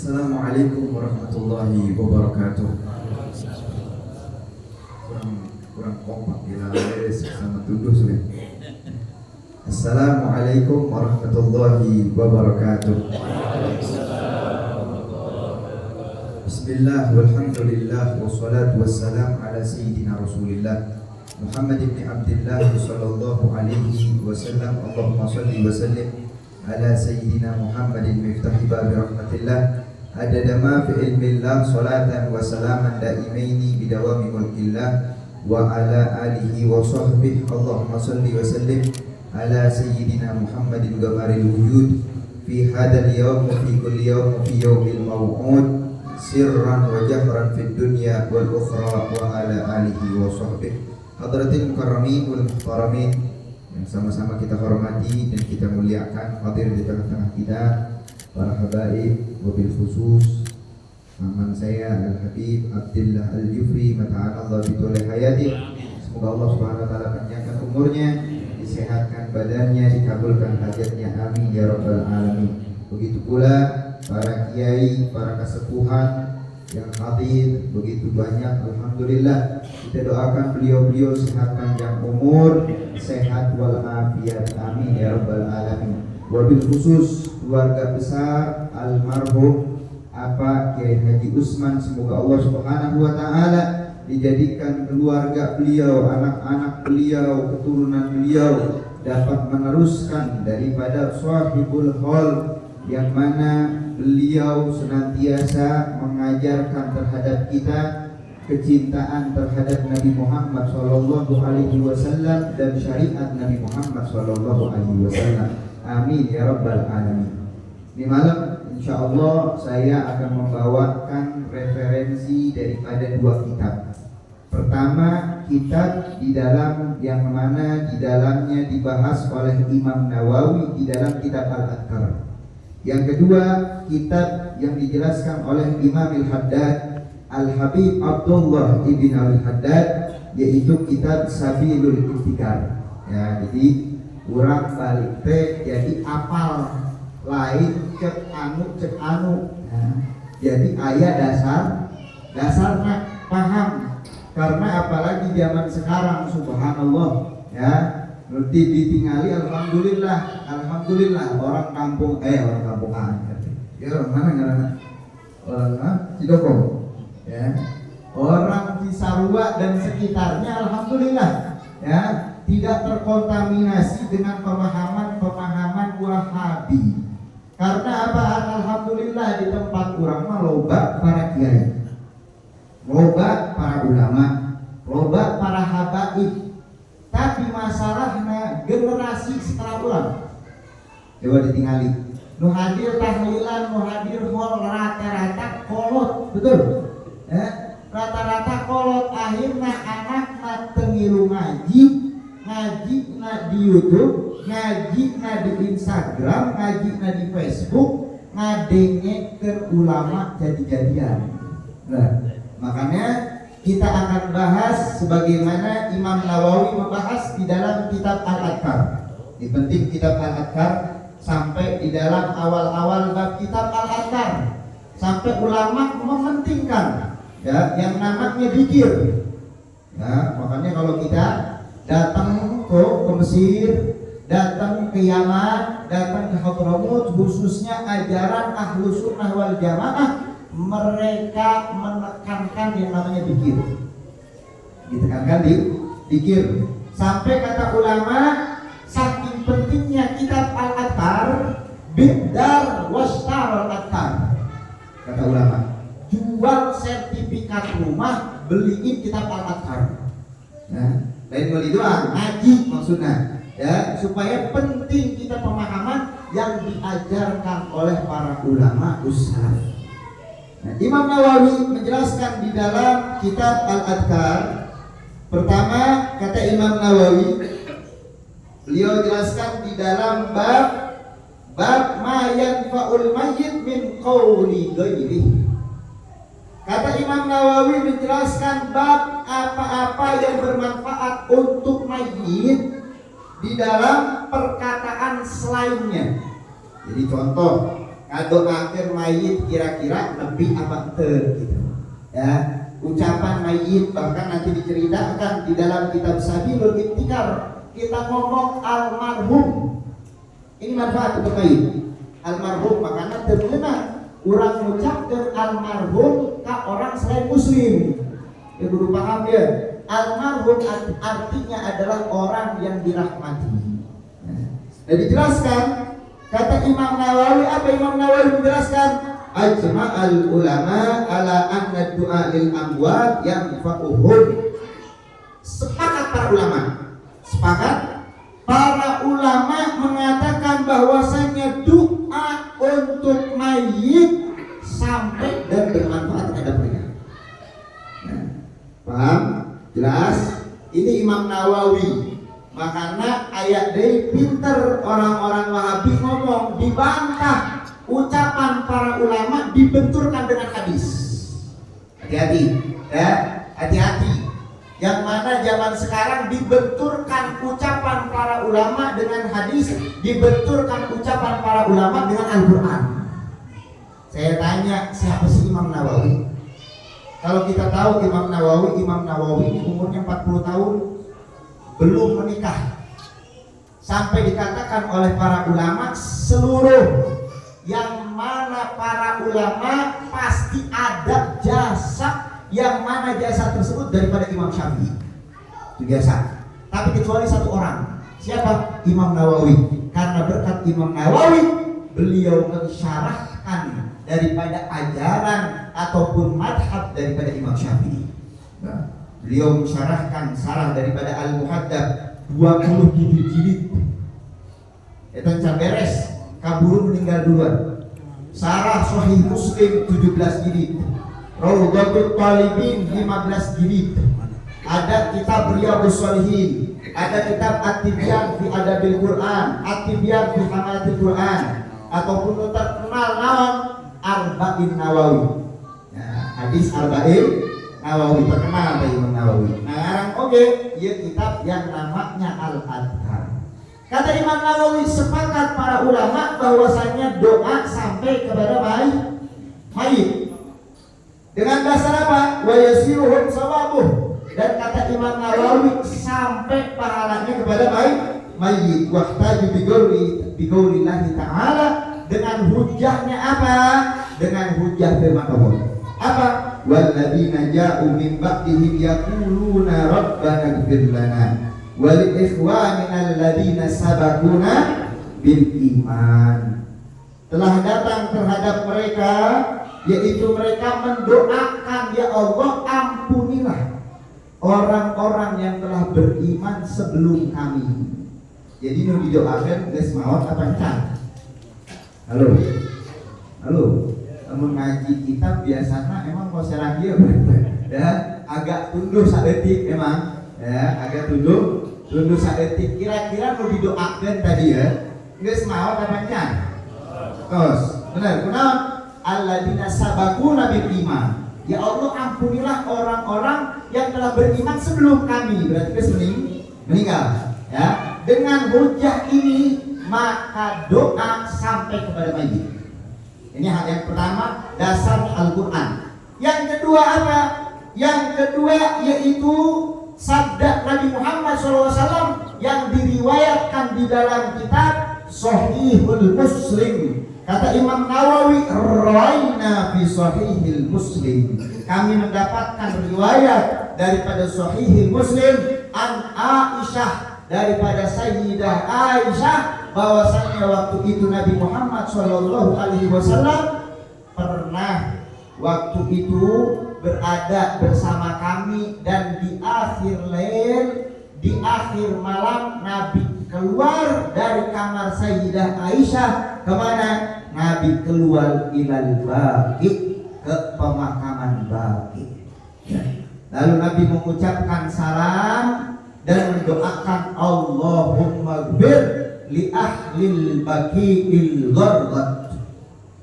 Assalamualaikum warahmatullahi wabarakatuh. Kurang kompak gila sama tuduh sudah. Assalamualaikum warahmatullahi wabarakatuh. Bismillah walhamdulillah wassalatu wassalam ala sayyidina Rasulillah Muhammad ibn Abdullah sallallahu alaihi wasallam. Allahumma salli wa sallim ala sayyidina Muhammadin miftahi babi rahmatillah adada ma fi ilmillah salatan wa salaman daimaini bidawami mulkillah wa ala alihi wa sahbihi. Allahumma salli wa sallim ala sayyidina Muhammadin gamaril wujud fi hadal yawm wa fi kulli yawm wa fi yawmil maw'ud sirran wa jahran fid dunya wal ukhra wa ala alihi wa sahbihi. Hadratil mukarramin wal muhtaramin yang sama-sama kita hormati dan kita muliakan, hadir di tengah-tengah kita para habaib, wabil khusus paman saya Al-Habib Abdullah Al-Jufri mata'anallah bitulai hayati. Semoga Allah subhanahu wa ta'ala panjangkan umurnya, disehatkan badannya, dikabulkan hajatnya, amin ya rabbal alamin. Begitu pula para kiai, para kesepuhan yang hadir begitu banyak, alhamdulillah. Kita doakan beliau-beliau sehat panjang umur, sehat walafiat, amin ya rabbal alamin. Wabil khusus keluarga besar almarhum Kiai Haji Usman, semoga Allah subhanahu wa ta'ala dijadikan keluarga beliau, anak-anak beliau, keturunan beliau dapat meneruskan daripada sahibul hal yang mana beliau senantiasa mengajarkan terhadap kita kecintaan terhadap Nabi Muhammad sallallahu alaihi wasallam dan syariat Nabi Muhammad sallallahu alaihi wasallam. Amin ya rabbal alamin. Di malam insyaallah saya akan membawakan referensi daripada dua kitab. Pertama, kitab di dalam yang mana di dalamnya dibahas oleh Imam Nawawi di dalam kitab Al-Adhkar. Yang kedua, kitab yang dijelaskan oleh Imam Al-Haddad Al-Habib Abdullah ibn Al-Haddad, yaitu kitab Sabilul Ibtikar. Ya, jadi urang balik teh jadi apal lain cek anu. Ya, jadi ayat dasarnya paham. Karena apalagi zaman sekarang subhanallah ya, nanti ditinggali alhamdulillah orang kampung ya orang mana ngaranna orang Cidokong ya, orang Cisarua dan sekitarnya alhamdulillah ya tidak terkontaminasi dengan pemahaman Wahabi. Karena apa? Alhamdulillah di tempat kurang mah loba para kiai, loba para ulama, loba para habaib. Tapi masalahnya generasi setelah ulang coba ditinggali. Nu hadir tahlilan, nu hadir hol rata-rata kolot, betul? Rata-rata kolot, akhirnya anak tengilu ngaji na di YouTube, ngaji na di Instagram, ngaji na di Facebook, ngadenge ke ulama jadi-jadian. Nah, makanya kita akan bahas sebagaimana Imam Nawawi membahas di dalam kitab Al-Adhkar. Ini penting kitab Al-Adhkar sampai di dalam awal-awal bab kitab Al-Adhkar sampai ulama mementingkan ya yang namanya zikir. Ya, makanya kalau kita datang ke Mesir, datang ke Yaman, datang ke Hadramut, khususnya ajaran Ahlus Sunnah wal Jamaah, mereka menekankan yang namanya zikir. Ditekankan di zikir. Sampai kata ulama, saking pentingnya kitab Al-Adhkar, bidar wastar Al-Adhkar. Kata ulama, jual sertifikat rumah, beliin kitab Al-Adhkar. Nah, lain beli doang, ngaji maksudnya. Ya, supaya penting kita pemahaman yang diajarkan oleh para ulama ussalaf. Nah, Imam Nawawi menjelaskan di dalam kitab Al-Adhkar. Pertama, kata Imam Nawawi, beliau jelaskan di dalam bab ma yanfa'ul mayyit min qawli ghairihi. Kata Imam Nawawi menjelaskan bab apa-apa yang bermanfaat untuk mayit di dalam perkataan selainnya. Jadi contoh, ngadoakeun mayit kira-kira lebih apa teu gitu. Ya, ucapan mayit bahkan nanti diceritakan di dalam kitab Sabilul Ibtikar kita ngomong almarhum. Ini manfaat untuk mayit. Almarhum makanya terkenal orang mengucapkan almarhum ke orang selain muslim. Ya guru paham ya. Almarhum artinya adalah orang yang dirahmati. Dan dijelaskan kata Imam Nawawi, apa Imam Nawawi menjelaskan? Ajma'al ulama ala anna du'a lil amwat yanfa'uhum. Sepakat para ulama. Sepakat para ulama mengatakan bahwasanya doa untuk mayit sampai dan bermanfaat terhadap mereka. Nah, paham? Jelas? Ini Imam Nawawi. Makanya ayat dari pinter orang-orang Wahabi ngomong dibantah ucapan para ulama dibenturkan dengan hadis. Hati-hati, ya, hati-hati. Yang mana zaman sekarang dibenturkan ucapan para ulama dengan hadis, dibenturkan ucapan para ulama dengan Al-Quran. Saya tanya, siapa sih Imam Nawawi? Kalau kita tahu Imam Nawawi ini umurnya 40 tahun belum menikah. Sampai dikatakan oleh para ulama seluruh yang mana para ulama pasti ada jasa, yang mana jasa tersebut daripada Imam Syafi'i. Itu biasa. Tapi kecuali satu orang. Siapa? Imam Nawawi. Karena berkat Imam Nawawi beliau mensyarahkan daripada ajaran ataupun madhab daripada Imam Syafi'i. Nah, beliau mensyarahkan sarah daripada Al-Muhaddab 27 jilid. Itu beres. Kaburu meninggal duluan. Sarah Sahih Muslim 17 jilid. Raudhatul Talibin 15 jilid. Ada kitab Riyadhus Shalihin, ada kitab At-Tibyan fi Adabil Quran, At-Tibyan fi Hamalatil Quran, ataupun terkenal naon Arba'in Nawawi. Ya, hadis Arba'in Nawawi terkenal dari Imam Nawawi. Nah, sekarang oke, ieu kitab yang namanya Al-Adhkar. Kata Imam Nawawi, sepakat para ulama bahwasanya doa sampai kepada mayit. Dengan dasar apa? Wa yasiruhum sawabuh. Dan kata Imam Nawawi sampai pahalanya kepada mayit. Wahtaju biqaulillahi ta'ala, dengan hujahnya apa? Dengan hujah firman Allah. Apa? Walladzina ja'u min ba'dihim yaquluna rabbana ighfir lana wa li ikhwanina alladzina sabaquna bil iman. Telah datang terhadap mereka, yaitu mereka mendoakan, ya Allah ampunilah orang-orang yang telah beriman sebelum kami. Jadi nu didoakan geus maot apa encan? Halo. Mengaji kitab biasanya emang koserah dia ya, agak tunduk saeutik emang. Ya, agak tunduk saeutik. Kira-kira nu didoakan tadi ya, geus maot apa encan? Terus, benar, kunaon? Alladzina sabaquna bil iman. Ya Allah ampunilah orang-orang yang telah beriman sebelum kami. Berarti geus meninggal. Ya, dengan hujah ini maka doa sampai kepada mayit. Ini hal yang pertama, dasar Al-Quran. Yang kedua apa? Yang kedua yaitu sabda Nabi Muhammad SAW yang diriwayatkan di dalam kitab Sahihul Muslim. Kata Imam Nawawi, rawaina fi Sahihil Muslim. Kami mendapatkan riwayat daripada Sahihil Muslim an Aisyah, daripada Sayyidah Aisyah, bahwasanya waktu itu Nabi Muhammad SAW pernah waktu itu berada bersama kami, dan di akhir malam Nabi keluar dari kamar Sayyidah Aisyah. Kemana? Nabi keluar ilal baqi, ke pemakaman Baqi. Lalu Nabi mengucapkan salam dan mendoakan Allahumma ghfir li ahlil baqi'il gharqat.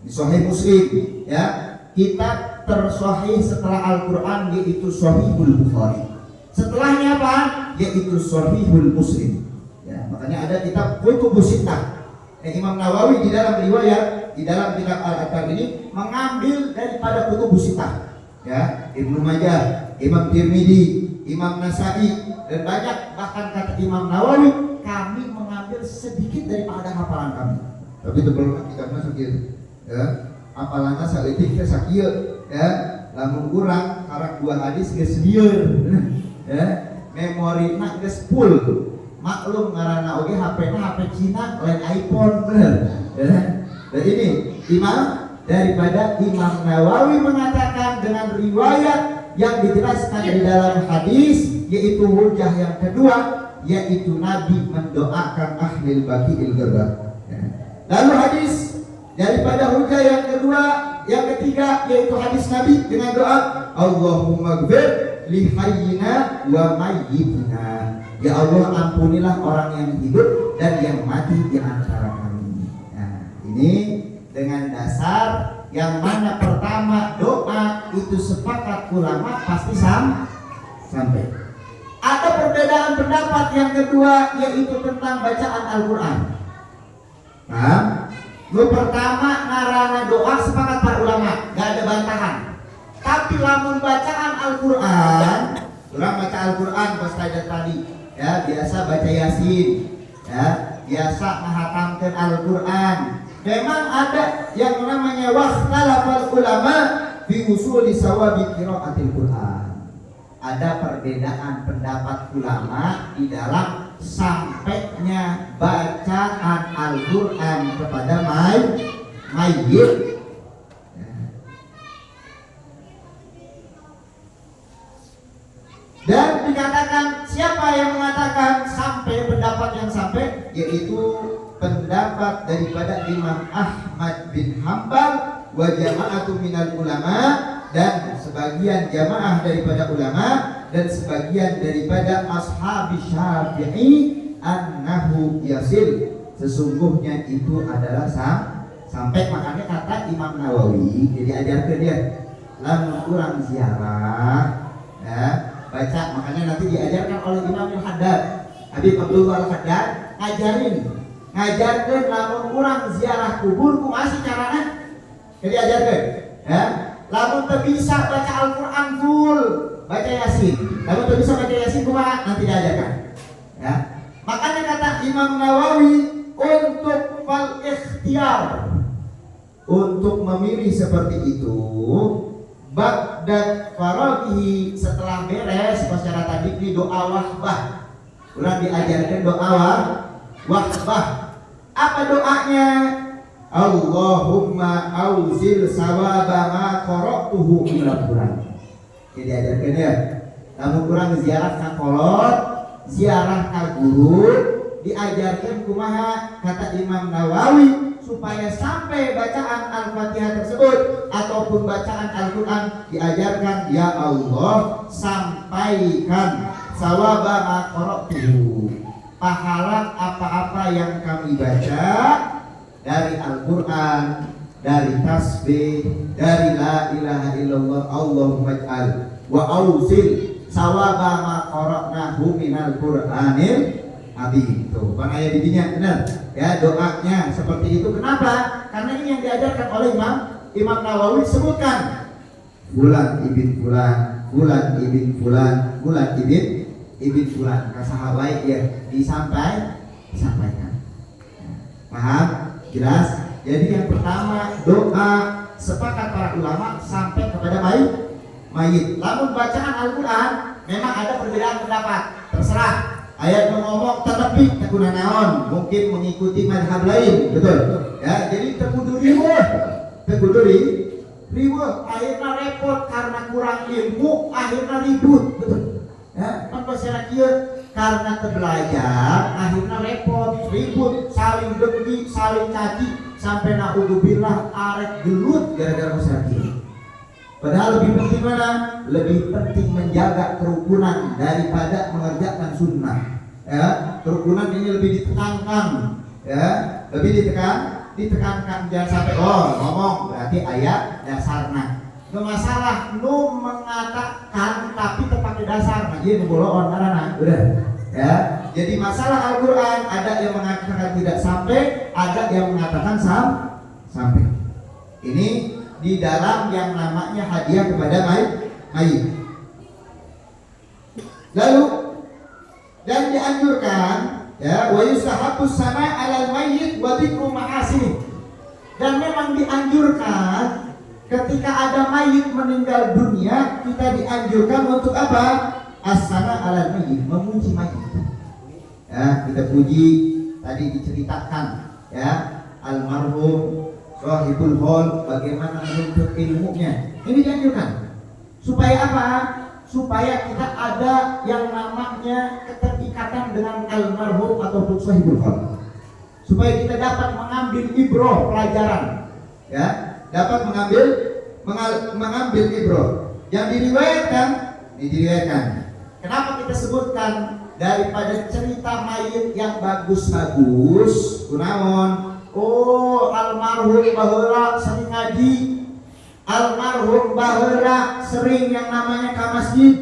Di Sahih Muslim, ya. Kitab tersahih setelah Al-Quran yaitu Sahihul Bukhari. Setelahnya apa? Yaitu Sahihul Muslim. Ya, makanya ada kitab Kutubus Sittah. Imam Nawawi di dalam riwayat di dalam kitab Al-Adab ini mengambil daripada kutubus sittah, ya, Ibnu Majah, Imam Tirmidzi, Imam Nasa'i, dan banyak. Bahkan kata Imam Nawawi, kami mengambil sedikit daripada hafalan kami. Tapi itu belum kita masuk gitu, ya. Hafalannya saeutik teh sakieu, ya. Lamun urang karang 2 hadis geus sieun, ya. Memorina geus full. Maklum ngaranna oge HP-na HP Cina lain iPhone, bener. Ya. Dan ini Imam daripada Imam Nawawi mengatakan dengan riwayat yang dijelaskan di dalam hadis, yaitu hujah yang kedua, yaitu Nabi mendoakan ahlil baqi'il gharqad. Lalu hadis daripada hujah yang kedua, yang ketiga, yaitu hadis Nabi dengan doa Allahumma ghfir li hayyina wa mayyitina. Ya Allah, ampunilah orang yang hidup dan yang mati di antara kami. Nah, ini dengan dasar yang mana pertama doa itu sepakat ulama pasti sampai. Ada perbedaan pendapat yang kedua, yaitu tentang bacaan Al-Quran. Nah, pertama narana doa sepakat para ulama, gak ada bantahan. Tapi lamun bacaan Al-Quran, orang baca Al-Quran pas tadi, ya biasa baca Yasin, ya biasa menghatamkan Al-Quran. Memang ada yang namanya wahtalafal ulama fi usuli sawabi qiraatil Quran. Ada perbedaan pendapat ulama di dalam sampainya bacaan Al-Quran kepada mayyit. Dan dikatakan, siapa yang mengatakan sampai pendapat yang sampai, yaitu pendapat daripada Imam Ahmad bin Hanbal wa jama'atu minal ulama, dan sebagian jamaah daripada ulama dan sebagian daripada ashabi Syafi'i, annahu yasil, sesungguhnya itu adalah sampai. Makanya kata Imam Nawawi, jadi ajarkan dia lamun kurang ziarah, ya baca. Makanya nanti diajarkan oleh Imam Al-Haddad, Habib Abdullah Al-Haddad, ngajarkan lamun kurang ziarah kubur kumaha carana. Jadi ajarkan, ya. Lamun teu bisa baca Al-Qur'an full, baca Yasin. Lamun teu bisa baca Yasin kumaha, nanti diajarkan. Ya. Makanya kata Imam Nawawi, untuk fal ikhtiyar, untuk memilih seperti itu, ba'da faraghi, setelah beres secara tadi di doa wahbah. Ulang diajarkan doa wahbah. Apa doanya? Allahumma auzil sawaba ma qara'tuhu minal Quran. Jadi diajarkan ya. Namun kurang ziarah ka kolot, ziarah ka guru, diajarkan kumaha kata Imam Nawawi supaya sampai bacaan Al-Fatihah tersebut ataupun bacaan Al-Quran diajarkan, ya Allah sampaikan sawaba ma qara'tuhu, pahala apa-apa yang kami baca dari Al-Quran, dari tasbih, dari la ilaha illallah, Allahumma ij'al wa ausil sawaba ma qara'nahu minal Qur'anil azim. Tuh, Bang ayat didinya benar. Ya, doanya seperti itu. Kenapa? Karena ini yang diajarkan oleh Imam Nawawi, sebutkan fulan ibn fulan, fulan ibn fulan, fulan ibn fulan. Kasahabai ya disampaikan. Paham? Jelas? Jadi yang pertama, doa sepakat para ulama sampai kepada mayit. Lamun bacaan Al-Quran memang ada perbedaan pendapat, terserah. Ayat ngomong tetapi tekuna naon, mungkin mengikuti madhab lain, betul? Ya, jadi tekuduri ribut, akhirnya repot karena kurang ilmu, akhirnya ribut, betul? Ya, kan masyarakat kieu karena terbelajar, akhirnya repot, ribut, saling dengki, saling caci, sampai naudzubillah arek gelut gara-gara masyarakat. Padahal lebih penting mana? Lebih penting menjaga kerukunan daripada mengerjakan sunnah. Ya, kerukunan ini lebih ditekankan. Ya, lebih ditekankan. Jangan sampai ngomong berarti ayat dasarna. Gak masalah nu mengatakan tapi terpakai dasar. Nah, jadi ngoboloan karena udah. Ya, Jadi masalah Al-Quran ada yang mengatakan tidak sampai, ada yang mengatakan sampai. Ini di dalam yang namanya hadiah kepada mayit. Lalu dan dianjurkan ya wa yustahabbus sana 'alal mayyit wa dzikru ma'asih. Dan memang dianjurkan ketika ada mayit meninggal dunia, kita dianjurkan untuk apa? As-sana 'alal mayyit, memuji mayit. Ya, kita puji tadi diceritakan ya almarhum Shahibul Hol bagaimana menuntut ilmunya. Ini dianjurkan. Supaya apa? Supaya kita ada yang namanya keterikatan dengan almarhum ataupun Shahibul Hol. Supaya kita dapat mengambil ibroh pelajaran. Ya, dapat mengambil ibroh. Yang diriwayatkan. Kenapa kita sebutkan daripada cerita mayit yang bagus-bagus, kunaon? Oh, almarhum baheula sering ngaji, almarhum baheula sering yang namanya ke masjid,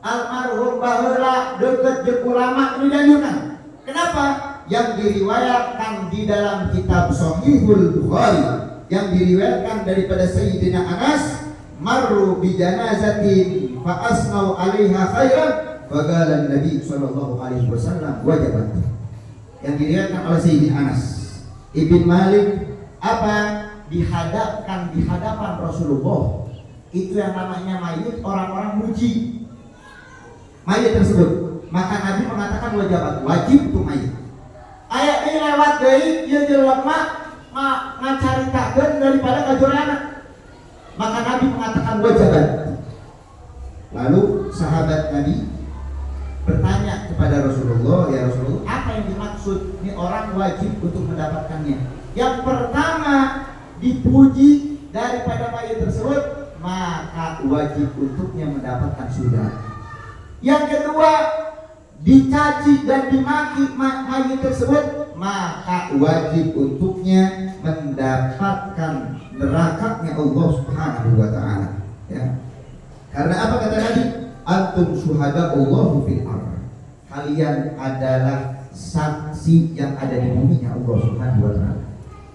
almarhum baheula deket jeung ulama. Ini dianjurkan. Kenapa? Yang diriwayatkan di dalam kitab Shahihul Bukhari, yang diriwayatkan daripada Sayyidina Anas, marru bi janazatin fa asnau 'alaiha khairan faqala Nabi sallallahu alaihi wasallam wajabat. Yang diriwayatkan oleh Sayyidina Anas Ibn Malik, apa? Dihadapkan di hadapan Rasulullah. Itu yang namanya mayit, orang-orang muji mayit tersebut. Maka Nabi mengatakan wajabat, wajib itu mayit. Ayat ini lewat dari ieu jelema ngacaritakeun daripada kajoranna. Maka Nabi mengatakan wajabat. Lalu sahabat Nabi bertanya kepada Rasulullah, ya Rasulullah, apa yang dimaksud ini orang wajib untuk mendapatkannya? Yang pertama, dipuji daripada mayit tersebut, maka wajib untuknya mendapatkan surga. Yang kedua, dicaci dan dimaki mayit tersebut, maka wajib untuknya mendapatkan nerakanya Allah Subhanahu wa taala. Ya. Karena apa kata Nabi? Antum syuhada Allahu fil ardh. Kalian adalah saksi yang ada di buminya Allah Subhanahu wa taala.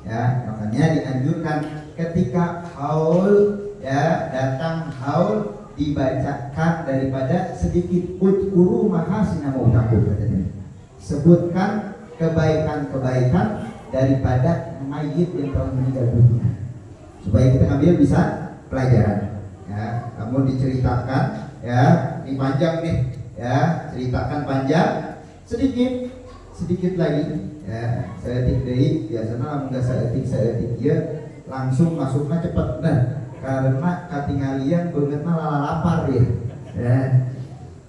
Ya, makanya dianjurkan ketika haul ya datang haul dibacakan daripada sedikit udhkuru mahasina mautakum katanya. Sebutkan kebaikan-kebaikan daripada mayit yang telah meninggal dunia. Supaya kita ambil bisa pelajaran. Ya, namun diceritakan ya, ini panjang nih ya, ceritakan panjang sedikit lagi ya, seetik deui biasana lamun enggak seetik ya langsung masuknya cepet nah karena katinggalian beungeutna lapar ya. Ya.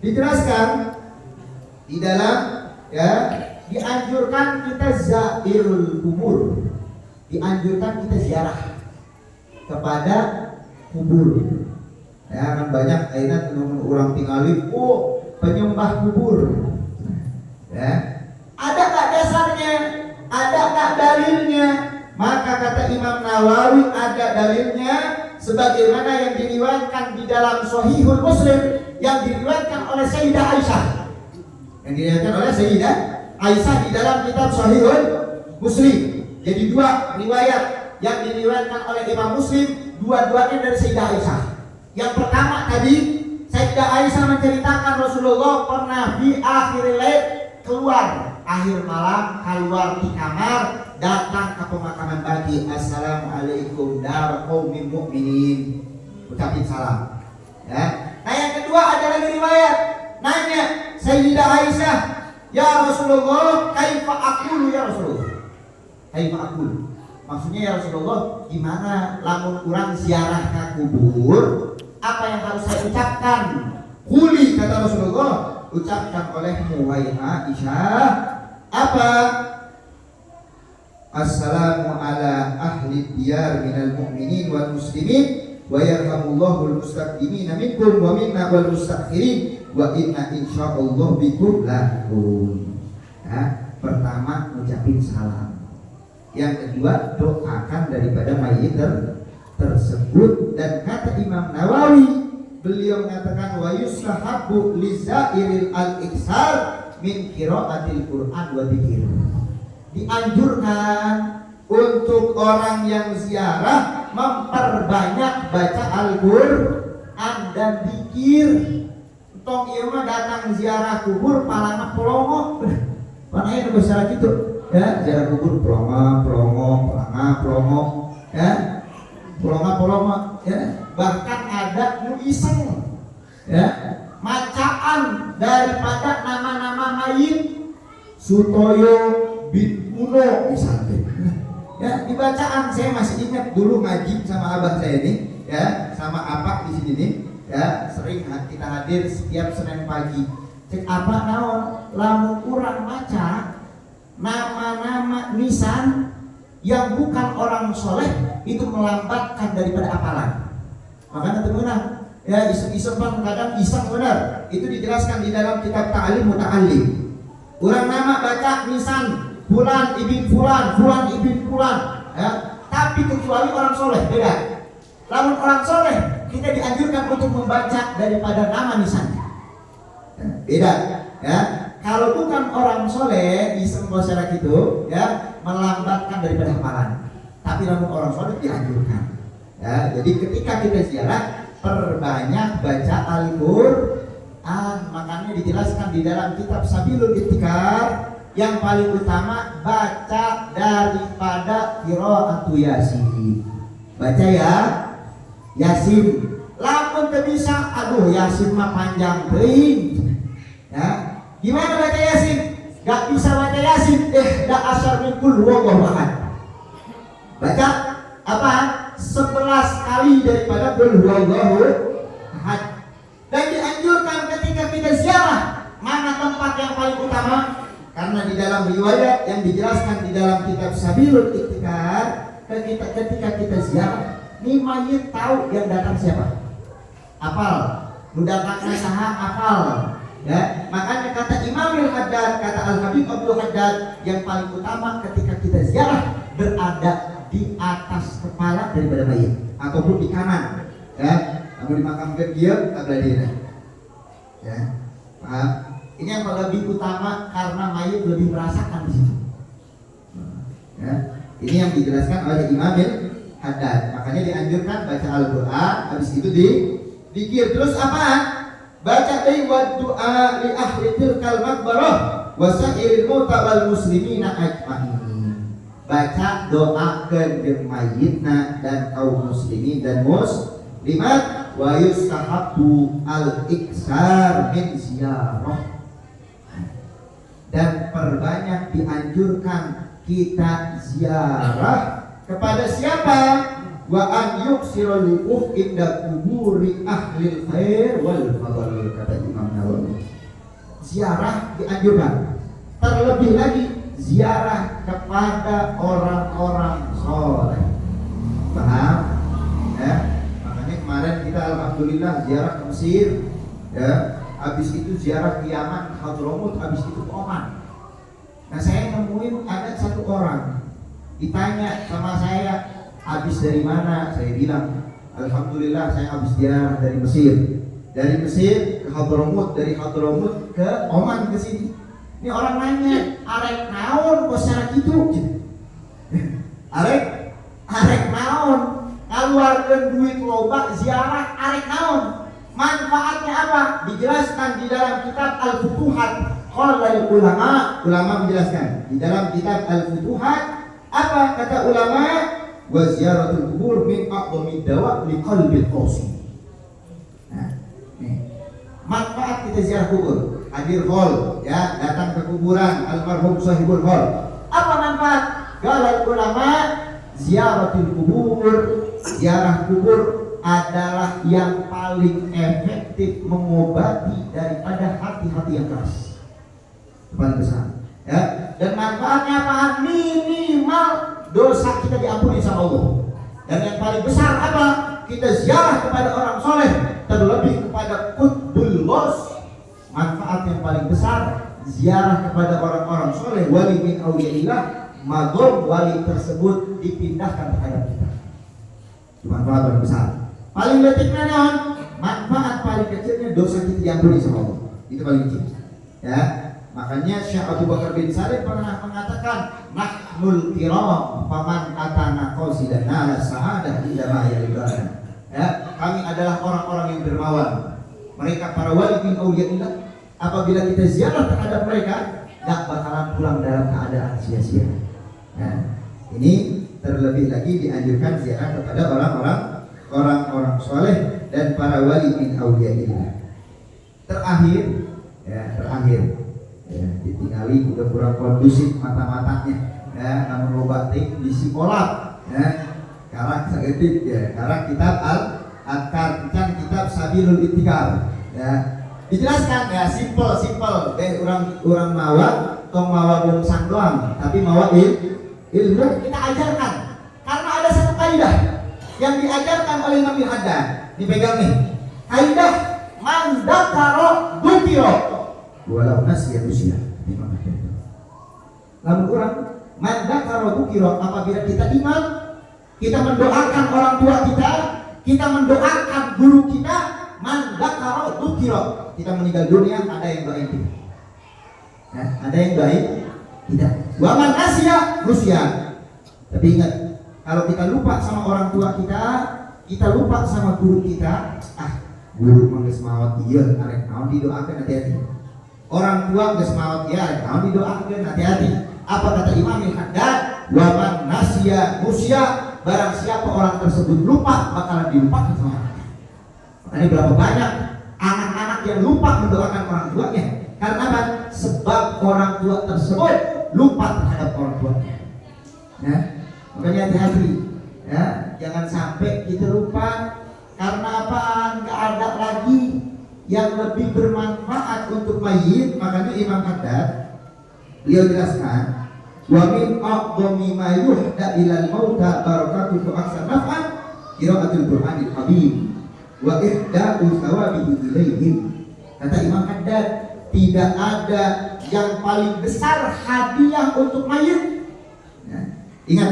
Dijelaskan di dalam ya, dianjurkan kita zairul kubur, dianjurkan kita ziarah kepada kubur. Ya kan banyak ayeuna urang tingali penyembah kubur. Ya. Ada enggak dasarnya? Ada enggak dalilnya? Maka kata Imam Nawawi ada dalilnya sebagaimana yang diriwayatkan di dalam Shahihul Muslim yang diriwayatkan oleh Sayyidah Aisyah. Yang diriwayatkan oleh Sayyidah Aisyah di dalam kitab Shahihul Muslim. Jadi dua riwayat yang diriwayatkan oleh Imam Muslim, dua-duanya dari Sayyidah Aisyah. Yang pertama tadi Sayyidah Aisyah menceritakan Rasulullah pernah di akhir lail keluar akhir malam, keluar di kamar, datang ke pemakaman bagi, assalamualaikum dar qaumin mu'minin, ucapin salam. Ya. Nah yang kedua ada lagi riwayat nanya Sayyidah Aisyah, ya Rasulullah, kaifa aqulu ya Rasulullah? Kaifa aqulu? Maksudnya ya Rasulullah, gimana lamun kurang ziarah ke kubur? Apa yang harus saya ucapkan? Quli kata Rasulullah, ucapkan olehmu wahai Aisyah apa? Assalamu ala ahli diyar minal mu'minin wal muslimin wa yarhamullahul mustaqdimina minkum wa minna wal mustakhirin wa inna insyaallah bikum lahun. Nah, pertama ucapin salam. Yang kedua doakan daripada mayit tersebut. Dan kata Imam Nawawi, beliau mengatakan wa yustahabbu lizairil al-iksar min qiraatil Qur'an wa dzikir. Dianjurkan untuk orang yang ziarah memperbanyak baca Al-Qur'an dan zikir. Tong ieu mah datang ziarah kubur palana pelongo. Panaya nu bahasa kitu. Ya, ziarah kubur pelongo, ya. Pelongo, ya. Bahkan ada nu iseng. Ya, macaan daripada nama-nama mayit Sutoyo bin Uno misalnya. Ya, di bacaan saya masih ingat dulu ngaji sama abah saya ini, ya, sama apa di sini nih, ya, sering kita hadir setiap Senin pagi. Cek apa naon, lamun kurang maca nama-nama nisan yang bukan orang soleh itu melambatkan daripada hafalan. Makanya teman-teman, ya, iseng-iseng kadang iseng benar. Itu dijelaskan di dalam kitab Ta'lim Muta'allim. Urang nama baca nisan Fulan ibn Fulan, Fulan ibn Fulan, ya. Tapi kecuali orang soleh beda. Lamun orang soleh kita dianjurkan untuk membaca daripada nama nisannya. Ya, beda, ya. Kalau bukan orang soleh iseng masyarakat itu, ya, melambatkan daripada hafalan. Tapi lamun orang soleh dianjurkan. Ya, jadi ketika kita ziarah perbanyak baca Al-Qur'an. Makanya dijelaskan di dalam kitab Sabilul Ittikar yang paling utama baca daripada qiraatu Yasin. Baca ya Yasin. Lamun teu bisa, aduh Yasin mah panjang teuing. Ya, gimana baca Yasin? Gak bisa baca Yasin. Da asar min qul huwallahu ahad. Baca apa? 11 kali daripada qul huwallahu ahad. Dan dianjurkan ketika kita ziarah, mana tempat yang paling utama? Karena di dalam riwayat yang dijelaskan di dalam kitab Sabilul Ittikar, ketika kita ziarah, ini mayit tahu yang datang siapa? Apal. Nu datangna saha apal. Ya, makanya kata Imamul Haddad, kata Al-Habib Abdul Haddad, yang paling utama ketika kita ziarah berada di atas kepala daripada mayit ataupun di kanan. Ya, kamu dimakamkan dia agladina. Ya, paham? Ini yang lebih utama karena mayit lebih merasakan di situ. Ya, ini yang dijelaskan oleh Imamul Haddad. Makanya dianjurkan baca Al-Qur'an, habis itu dikir. Terus apaan? Baca wa du'a li ahli tilkal maqbarah wa sa'iril mauta wal muslimina ajma'in. Baca doakeun jeung mayitna dan kaum muslimin dan muslimat, wa yustahabbu al-iksar min ziyarah. Dan perbanyak dianjurkan kita ziarah kepada siapa? Wa an yuksirul wuquf inda kuburi ahlil khair wal fadl, kata Imam Nawawi. Ziarah dianjurkan. Terlebih lagi ziarah kepada orang-orang soleh. Paham? Ya. Makanya kemarin kita alhamdulillah ziarah ke Mesir, ya. Habis itu ziarah ke Yaman, Hadramut, habis itu ke Oman. Nah, saya nemuin ada satu orang ditanya sama saya, habis dari mana? Saya bilang, alhamdulillah saya habis ziarah dari Mesir. Dari Mesir ke Hadramut, dari Hadramut ke Oman ke sini. Ini orang nanya, arek naon kok secara gitu? Arek naon? Ngaluarkeun duit loba ziarah arek naon? Manfaatnya apa? Dijelaskan di dalam kitab Al-Futuhat. Qala ulama menjelaskan di dalam kitab Al-Futuhat, apa kata ulama? Wa ziyaratul kubur min aqdamid dawa li qalbil qasi. Nah, nih. Manfaat kita ziarah kubur, hadir hall, ya, datang ke kuburan almarhum sahibul hall. Apa manfaat? Galal ulama, ziyaratul kubur, ziarah kubur adalah yang paling efektif mengobati daripada hati-hati yang keras. Paling besar, ya. Dan manfaatnya apa? Minimal dosa kita diampuni sama Allah. Dan yang paling besar apa? Kita ziarah kepada orang soleh, terlebih kepada qutbul ghaus. Manfaat yang paling besar ziarah kepada orang-orang soleh, wali min auliyaillah, magom wali tersebut dipindahkan terhadap kita. Itu manfaat paling besar. Paling detiknya non, manfaat paling kecilnya dosa kita diampuni sama Allah. Itu paling kecil. Ya. Makanya Syekh Abu Bakar bin Salim pernah mengatakan, nahnul kiram faman atana qasidan nala sa'adah illa ma yalibana. Ya, kami adalah orang-orang yang dermawan. Mereka para wali bin auliyaillah, apabila kita ziarah terhadap mereka, gak bakalan pulang dalam keadaan sia-sia. Nah, ini terlebih lagi dianjurkan ziarah kepada orang-orang soleh dan para wali bin auliyaillah. Terakhir, ditinggali udah kurang kondusif mata-matanya, ya, namun robatik di sekolah, ya, karak segetik, ya, karak kitab al-adkar, kitab sabilul ittikar, ya, dijelaskan, ya, simple, deh orang mawa, tong mawa belum sangdoang, tapi mawa ilmu kita ajarkan, karena ada satu kaidah yang diajarkan oleh Nabi Haddad, dipegang nih, kaidah man dzakara dzukira walau nasiya usia. Lalu kurang man dzakara dzukira, apabila kita iman, kita mendoakan orang tua kita mendoakan guru kita, man dzakara dzukira, kita meninggal dunia ada yang doain kita. Nah, ada yang doain tidak. Wa man nasiya usia. Tapi ingat, kalau kita lupa sama orang tua kita lupa sama guru kita, guru mah geus maot ieu arek naon didoakeun hati-hati. Orang tua geus maot ieu arek naon didoakeun hati-hati. Apa kata Imam Al-Haddad? Wa man nasiya musya, barang siapa orang tersebut lupa bakalan dilupakan sama Allah. Makanya berapa banyak anak-anak yang lupa mendoakan orang tuanya. Karena apa? Sebab orang tua tersebut lupa terhadap orang tuanya. Nah, makanya hati-hati, ya, jangan sampai kita lupa. Karena apaan? Gak ada lagi yang lebih bermanfaat untuk mayit. Makanya Imam Haddad beliau jelaskan, wa min aqdami ma yuhda ilal mauta barakatuhu aktsar naf'an qiraatul Qur'anil Habib wa ihda'u thawabihi ilaihim. Kata Imam Haddad, tidak ada yang paling besar hadiah untuk mayit. Ya, ingat,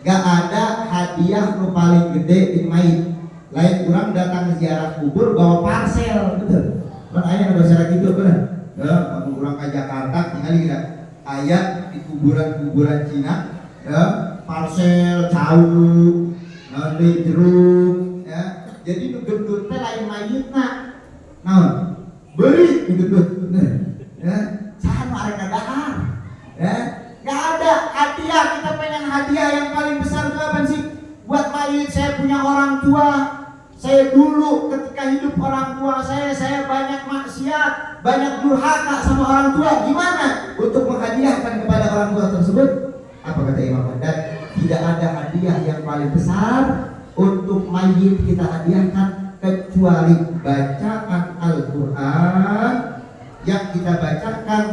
gak ada hadiah yang paling gede di mayit. Lain kurang datang ziarah kubur bawa parsel, betul. Kan ayah ada ziarah gitu benar. Ya, kamu kurang ke Jakarta tinggal tidak. Ayat di kuburan Cina, ya, parsel jauh, nanti jeruk, ya. Jadi gendut teh lain mayitna. Naon? Beri gendut, ya. Jangan mereka dahar, ya. Gak ada hadiah, kita pengen hadiah yang paling besar itu apa sih? Buat mayit, saya punya orang tua. Saya dulu ketika hidup orang tua saya banyak maksiat, banyak durhaka sama orang tua. Gimana untuk menghadiahkan kepada orang tua tersebut? Apa kata Imam Haddad? Tidak ada hadiah yang paling besar untuk mayit kita hadiahkan kecuali bacaan Al-Quran yang kita bacakan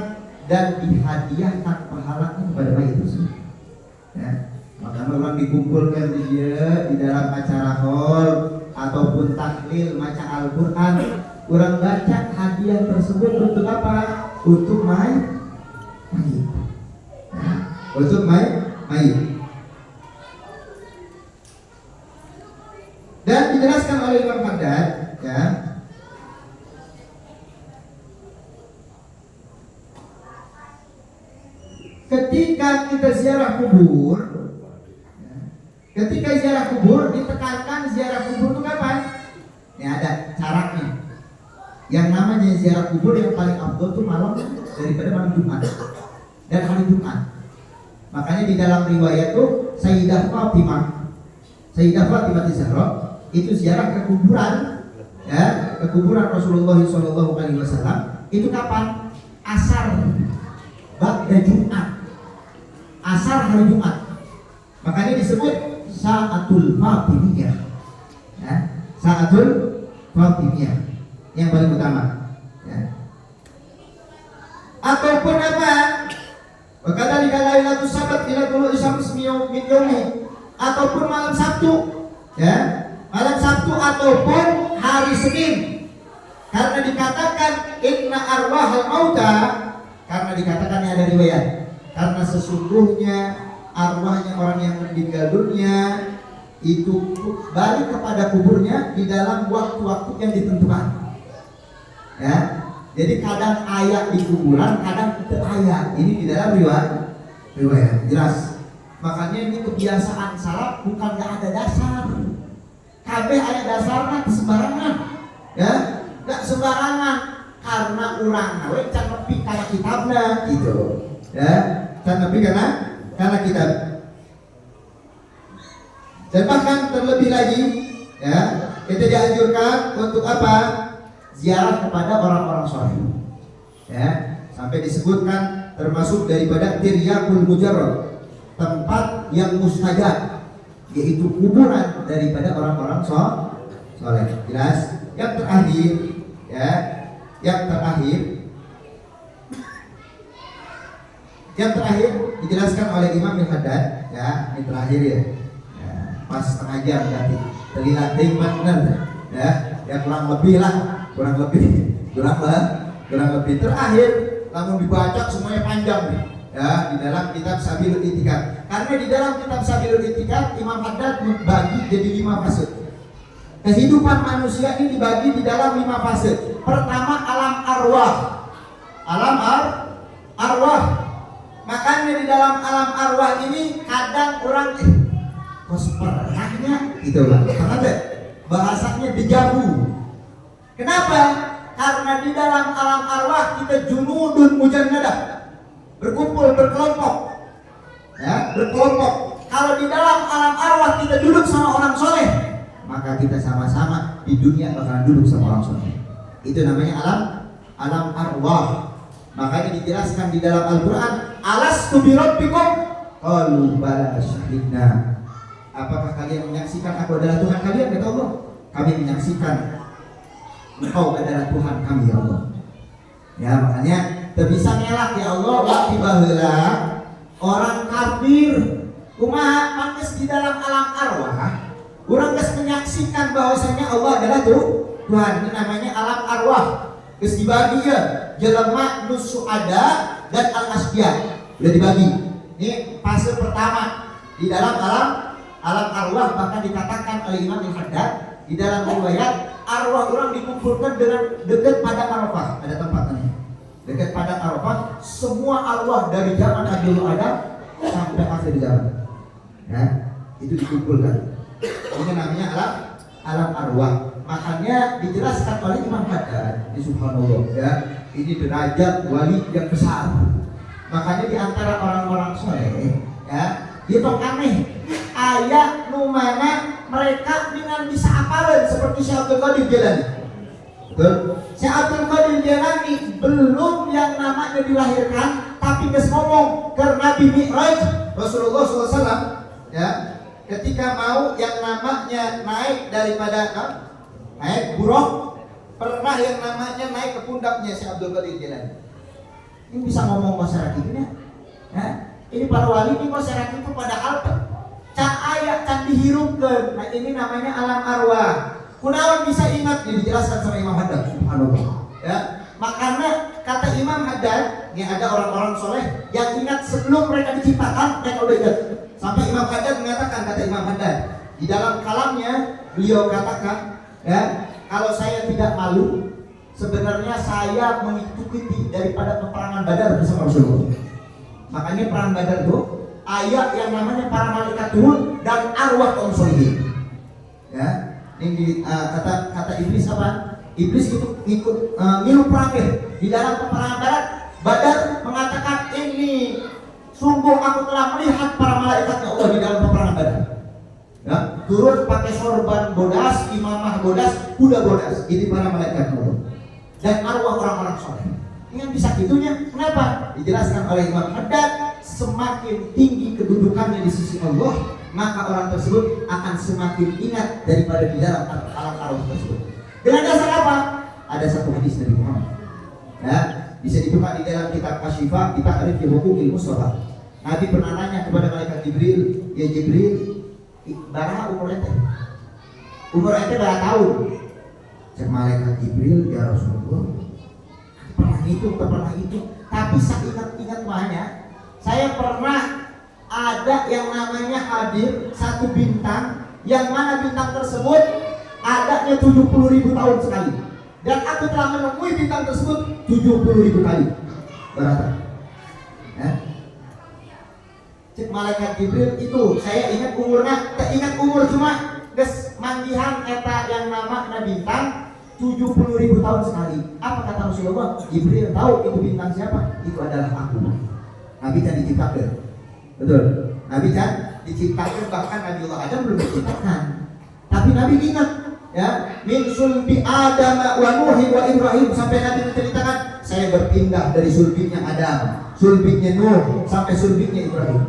dan dihadiahkan pahalanya kepada mayit tersebut. Ya. Maka orang dikumpulkan di dalam acara hall ataupun tahlil maca Al-Quran, orang baca hadiah tersebut untuk apa? Untuk mayit. Untuk mayit. Dan dijelaskan oleh Imam Haddad, ya, ketika kita ziarah kubur, ketika ziarah kubur ditekankan ziarah kubur itu kapan? Ya ada caranya. Yang namanya ziarah kubur yang paling afdol itu malam daripada malam Jumat dan hari Jumat. Makanya di dalam riwayat tuh Sayyidah Fatimah Zahra itu ziarah ke kuburan, ya, ke kuburan Rasulullah SAW itu kapan? Asar ba'da Jumat, asar hari Jumat. Makanya disebut Sa'atul Fatimiyah, ya, Sa'atul Fatimiyah yang paling utama, ya. Ataupun apa? Berkata di Lailatul Sabat ila tulu isyams min yaumi, ataupun malam Sabtu, ya, malam Sabtu ataupun hari Senin. Karena dikatakan inna arwahal mauta, karena dikatakan ada riwayat, karena sesungguhnya arwahnya orang yang meninggal dunia itu balik kepada kuburnya di dalam waktu-waktu yang ditentukan, ya, Jadi kadang ayat di kuburan, kadang tidak ayat. Ini di dalam riwayat jelas. Makanya ini kebiasaan salaf bukan nggak ada dasar. Kabeh ayat dasarnya sembarangan, ya nggak sembarangan karena urang nawe can nepi kana kitabna gitu, ya can nepi karena kitab. Dan bahkan terlebih lagi, ya kita dianjurkan untuk apa? Ziarah kepada orang-orang soleh, ya sampai disebutkan termasuk daripada tiryakul mujarrad, tempat yang mustajab, yaitu kuburan daripada orang-orang soleh. Jelas. Yang terakhir, ya yang terakhir dijelaskan oleh Imam Al-Haddad, ya ini terakhir ya, pas setengah jam berarti terlihat benar, ya kurang lebih terakhir, namun dibaca semuanya panjang nih, ya di dalam kitab Sabilul I'tikaf. Karena di dalam kitab Sabilul I'tikaf Imam Haddad membagi jadi 5 fase. Kehidupan manusia ini dibagi di dalam 5 fase. Pertama alam arwah. Makanya di dalam alam arwah ini kadang orang pernahnya gitu lah. Bahasanya dejavu. Kenapa? Karena di dalam alam arwah kita junudun mujannadah, berkumpul berkelompok, ya berkelompok. Kalau di dalam alam arwah kita duduk sama orang soleh, maka kita sama-sama di dunia bakalan duduk sama orang soleh. Itu namanya alam arwah. Makanya dijelaskan di dalam Al-Quran, alastu bi rabbikum qalu bala syahidna. Apakah kalian menyaksikan aku adalah Tuhan kalian? Kata Allah, kami menyaksikan Engkau adalah Tuhan kami ya Allah. Ya makanya bisa ngelak ya Allah waktu baheula orang kafir kumaha pantes di dalam alam arwah orang geus menyaksikan bahwasanya Allah adalah Tuhan. Ini namanya alam arwah. Geus dibagi ya jelema nu suada dan al-asbiya. Udah dibagi. Ini fase pertama di dalam alam arwah, bahkan dikatakan oleh Imam Al-Haddad di dalam riwayat arwah orang dikumpulkan dengan dekat pada Arafah, ada tempatnya. Dekat pada Arafah, semua arwah dari zaman Nabi Adam sampai akhir zaman, ya itu dikumpulkan. Ini namanya alam arwah. Makanya dijelaskan oleh Imam Haddad di Subhanallah, ya ini derajat wali yang besar. Makanya di antara orang-orang soleh, ya itu aneh ayat numana mereka dengan bisa apalan seperti Syekh Abdul Qadir Jailani. Betul? Syekh Abdul Qadir Jailani belum yang namanya dilahirkan, tapi geus ngomong ke Nabi Mi'raj Rasulullah SAW, ya ketika mau yang namanya naik daripada naik buruk, pernah yang namanya naik ke pundaknya Syekh Abdul Qadir Jailani. Ini bisa ngomong bahasa Arabnya, ya ini para wali ini masyarakat itu padahal can ayat can dihirupkan. Nah ini namanya alam arwah. Kunaon bisa ingat ini dijelaskan sama Imam Haddad. Subhanallah. Ya, makanya kata Imam Haddad, ini ada orang-orang soleh yang ingat sebelum mereka diciptakan mereka udah ingat. Sampai Imam Haddad mengatakan, kata Imam Haddad di dalam kalamnya beliau katakan, ya kalau saya tidak malu, sebenarnya saya mengikuti daripada peperangan Badar bersama Rasulullah. Makanya perang Badar itu ayat yang namanya para malaikat turun dan arwah kaum solihin. Ya, ini kata Iblis apa? Iblis itu ikut ngilu perang di dalam peperangan Badar mengatakan ini sungguh aku telah melihat para malaikat Allah di dalam peperangan Badar. Ya, turun pakai sorban bodas, imamah bodas, kuda bodas. Ini para malaikat Allah dan arwah orang-orang soleh. Yang bisa gitunya, kenapa? Dijelaskan oleh Imam Haddad, semakin tinggi kedudukannya di sisi Allah, maka orang tersebut akan semakin ingat daripada di dalam alam arwah tersebut. Dengan dasar apa? Ada satu hadis dari Muhammad, ya bisa dibuka di dalam kitab Asy-Syifa, kita arif di hukumil Mustafa. Nabi pernah nanya kepada malaikat Jibril, ya Jibril, baraha umur ente? Umur ente berapa tahun? Cek malaikat Jibril, ya Rasulullah, pernah itu, tapi saya ingat mahnya, saya pernah ada yang namanya hadir satu bintang, yang mana bintang tersebut adanya 70.000 tahun sekali. dan aku telah menemui bintang tersebut 70.000 kali. Berapa? Ya. Cek malaikat Jibril itu, saya ingat umurnya, tak ingat umur cuma ges manggihan eta yang nama na bintang 70.000 tahun sekali. Apa kata Rasulullah? Jibril tahu itu bintang siapa? Itu adalah aku. Nabi kan diciptakan, betul. Nabi kan diciptakan, bahkan Nabi Allah Adam belum diciptakan. Tapi Nabi ingat, ya, min sulbi Adam wa Nuh wa Ibrahim, sampai Nabi menceritakan saya berpindah dari sulbinya Adam, sulbinya Nuh sampai sulbinya Ibrahim.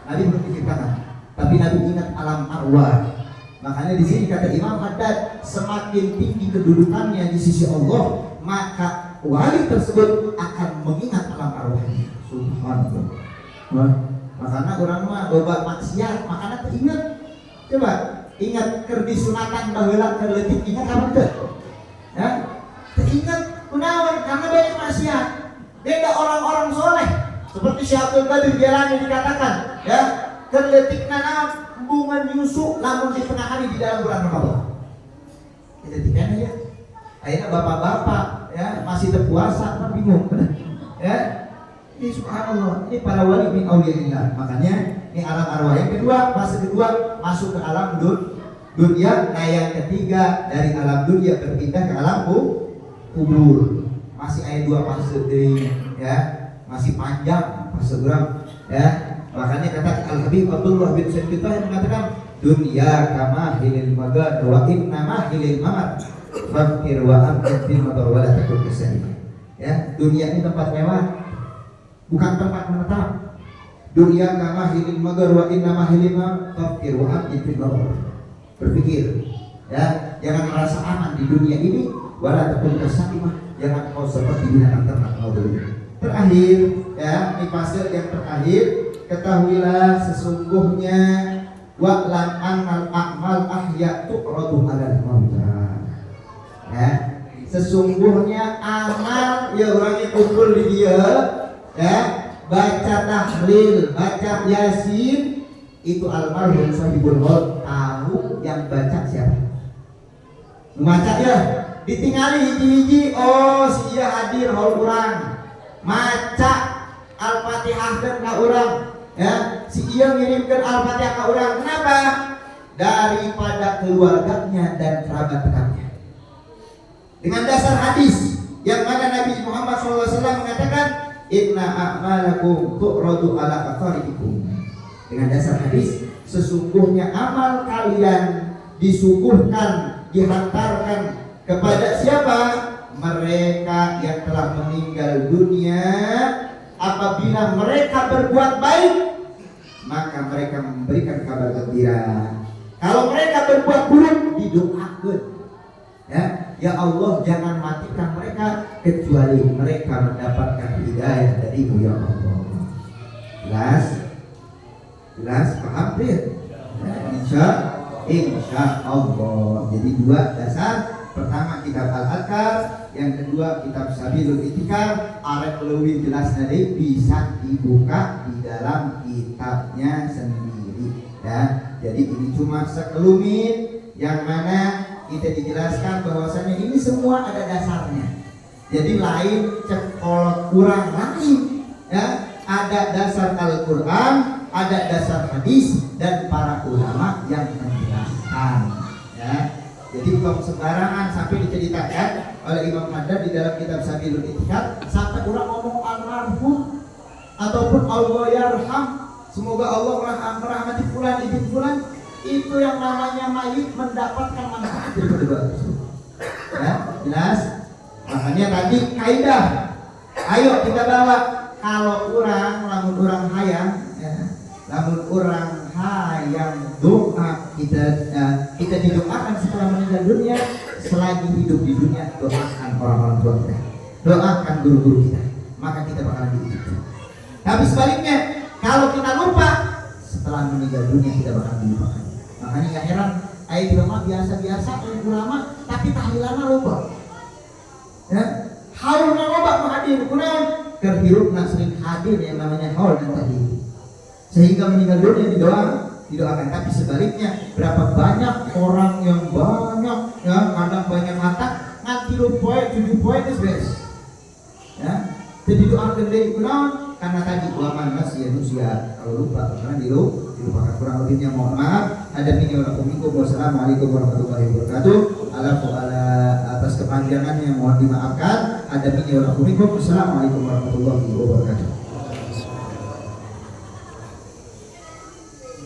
Nabi belum diciptakan, tapi Nabi ingat alam arwah. Makanya di sini kata Imam Haddad, semakin tinggi kedudukannya di sisi Allah, maka wali tersebut akan mengingat alam arwahnya. Subhanallah. Makanya orang mah loba maksiat, makanya teringat. Coba ingat kerdi sunatan baheula keur leutik, ingat apa teh? Ya, teringat kunaon karena banyak maksiat. Beda orang-orang soleh seperti Syekh Abdul Qadir Jailani dikatakan, ya, keur leutikna naon hubungan Yusuf lamun di tengah hari di dalam bulan Ramadan. Kita tikana ya. Ayeuna bapak-bapak ya masih terpuasa kan bingung. Ya. Ini subhanallah, ini para wali min auliyaillah. Makanya ini alam arwah. Yang kedua, fase kedua masuk ke alam dunia. Nah yang ketiga dari alam dunia berpindah ke alam kubur. Masih ada 2 fase ya. Masih panjang fase kurang ya. Makanya kata Al-Habib Abdullah bin Said yang mengatakan dunia kama hilil magad wa inna ma hilil mamat fakir wa amkin fil madar wa la takun kesalim. Ya, dunia ini tempat mewah, bukan tempat menetap. Dunia kama hilil magad wa inna ma hilil mamat fakir wa amkin fil madar. Berpikir, ya, jangan merasa aman di dunia ini, wa la takun kesalim, jangan kau seperti binatang ternak mau dulu. Terakhir, ya, ini fase yang terakhir. Ketahuilah sesungguhnya wa'lam annal a'mal ahya tu'radu 'alal mauta. Ya, sesungguhnya amal ya orangnya kumpul di dia, ya, baca tahlil, baca yasin, itu almarhum sahibul maut tahu yang baca siapa. Membaca ya, ditinggali hiji-hiji, oh si dia hadir haul urang. Maca Al-Fatihah dan ka urang. Ya, si ia ngirimkan Al-Fatihah ke orang. Kenapa? Daripada keluarganya dan kerabat dekatnya. Dengan dasar hadis yang mana Nabi Muhammad SAW mengatakan inna a'malakum tu'radu ala aqaribikum. Dengan dasar hadis, sesungguhnya amal kalian disuguhkan, dihantarkan kepada siapa? Mereka yang telah meninggal dunia. Apabila mereka berbuat baik, maka mereka memberikan kabar gembira. Kalau mereka berbuat buruk, didoakan. Ya Allah, jangan matikan mereka kecuali mereka mendapatkan hidayah darimu ya Allah. Jelas, paham deh? Insya Allah. Jadi 2 dasar. Pertama kitab Al-Adkar, yang kedua kitab Sabilul Itikar. Arek lebih jelas tadi bisa dibuka di dalam kitabnya sendiri ya. Jadi ini cuma sekelumit yang mana kita dijelaskan bahwasanya ini semua ada dasarnya. Jadi lain cekol kurang lain ya. Ada dasar Al-Quran, ada dasar hadis dan para ulama yang menjelaskan ya. Jadi bukan sembarangan sampai diceritakan oleh Imam Haddad di dalam kitab Sabilul Itikad sampai orang ngomong almarhum ataupun Allah yarham, semoga Allah merahmati fulan ibn fulan, itu yang namanya mayit mendapatkan manfaat dari doa tersebut. Ya, jelas. Makanya tadi kaidah. Ayo kita bawa kalau lamun orang hayang ya, lamun orang hayang doa kita didoakan setelah meninggal dunia, selagi hidup di dunia doakan orang-orang tua kita, doakan guru-guru kita, maka kita bakalan diijabah. Tapi sebaliknya kalau kita lupa setelah meninggal dunia kita bakalan dilupakan. Makanya gak heran ayat di rumah biasa-biasa ulama tapi tahlilanna lupa. Ya, haulna loba hadir kunaon kerhirupna sering hadir yang namanya haul dan tahlil. Sehingga meninggal dunia didoakan. Tapi sebaliknya berapa banyak orang yang banyak ya kadang banyak mata nganti 10 poin, 7 poin itu best. Ya, jadi doakan dari kuno karena tadi waman nasi manusia kalau lupa karena dilupakan kurang lebihnya mohon maaf. Ada video lakumikum. Wassalamualaikum warahmatullahi wabarakatuh. Ala atas kepanjangannya mohon dimaafkan. Ada video lakumikum. Wassalamualaikum warahmatullahi wabarakatuh.